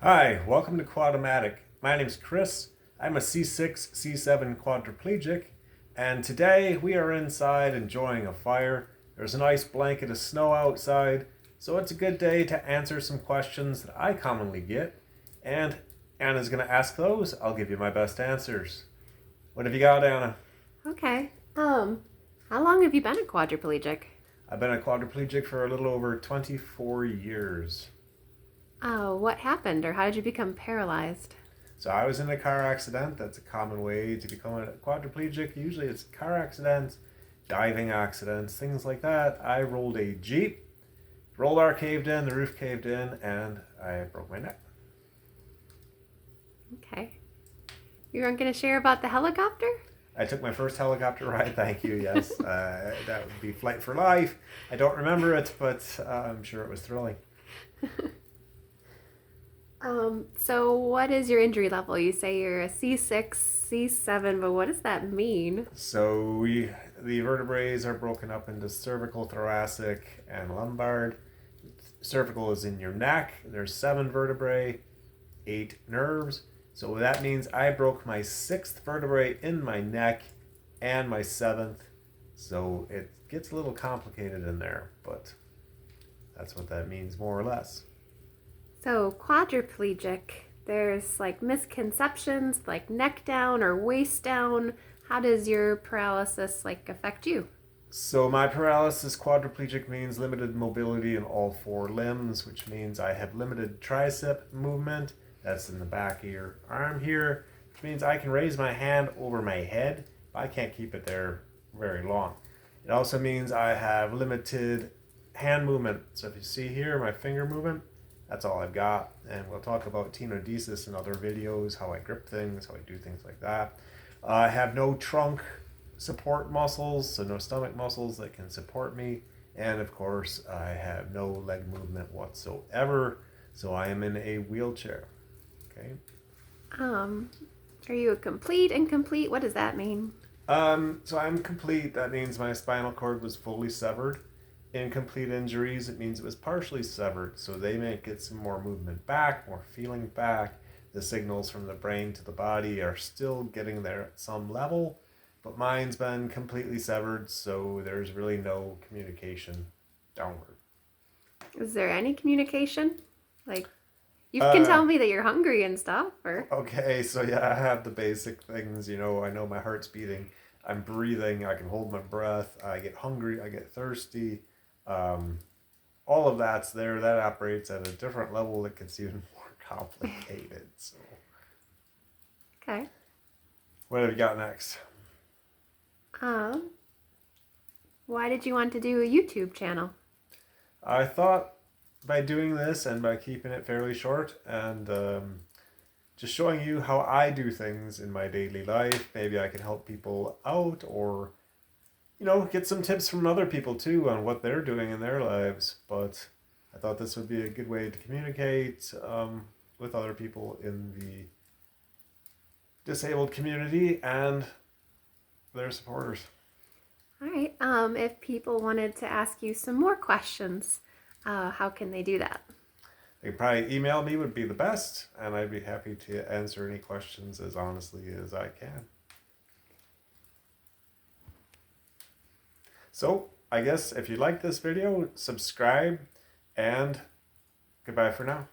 Hi, welcome to Quad-O-Matic. My name's Chris. I'm a C6, C7 quadriplegic, and today we are inside enjoying a fire. There's a nice blanket of snow outside, so it's a good day to answer some questions that I commonly get, and Anna's going to ask those. I'll give you my best answers. What have you got, Anna? Okay. How long have you been a quadriplegic? I've been a quadriplegic for a little over 24 years. Oh, what happened or how did you become paralyzed? So I was in a car accident. That's a common way to become a quadriplegic. Usually it's car accidents, diving accidents, things like that. I rolled a Jeep, roll bar caved in, the roof caved in, and I broke my neck. Okay. You weren't going to share about the helicopter? I took my first helicopter ride, thank you, yes. That would be Flight for Life. I don't remember it, but I'm sure it was thrilling. So what is your injury level? You say you're a C6, C7, but what does that mean? So the vertebrae are broken up into cervical, thoracic, and lumbar. Cervical is in your neck. There's 7 vertebrae, 8 nerves. So that means I broke my 6th vertebrae in my neck and my 7th. So it gets a little complicated in there, but that's what that means more or less. So quadriplegic, there's like misconceptions like neck down or waist down. How does your paralysis affect you? So my paralysis quadriplegic means limited mobility in all 4 limbs, which means I have limited tricep movement. That's in the back of your arm here, which means I can raise my hand over my head, but I can't keep it there very long. It also means I have limited hand movement. So if you see here, my finger movement, that's all I've got. And we'll talk about tenodesis in other videos, how I grip things, how I do things like that. I have no trunk support muscles, so no stomach muscles that can support me. And of course, I have no leg movement whatsoever, so I am in a wheelchair. Okay. Are you a complete, incomplete? What does that mean? So I'm complete. That means my spinal cord was fully severed. Incomplete injuries, it means it was partially severed. So they may get some more movement back, more feeling back. The signals from the brain to the body are still getting there at some level, but mine's been completely severed, so there's really no communication downward. Is there any communication? Like, you can Uh, tell me that you're hungry and stuff, or... okay, so yeah, I have the basic things, I know my heart's beating, I'm breathing, I can hold my breath, I get hungry, I get thirsty. Um, all of that's there. That operates at a different level that gets even more complicated. So, Okay. what have you got next? Um, why did you want to do a YouTube channel? I thought by doing this and by keeping it fairly short and just showing you how I do things in my daily life, maybe I can help people out or get some tips from other people too on what they're doing in their lives. But I thought this would be a good way to communicate with other people in the disabled community and their supporters. All right. If people wanted to ask you some more questions, how can they do that? They could probably email me would be the best, and I'd be happy to answer any questions as honestly as I can. So, I guess if you like this video, subscribe, and goodbye for now.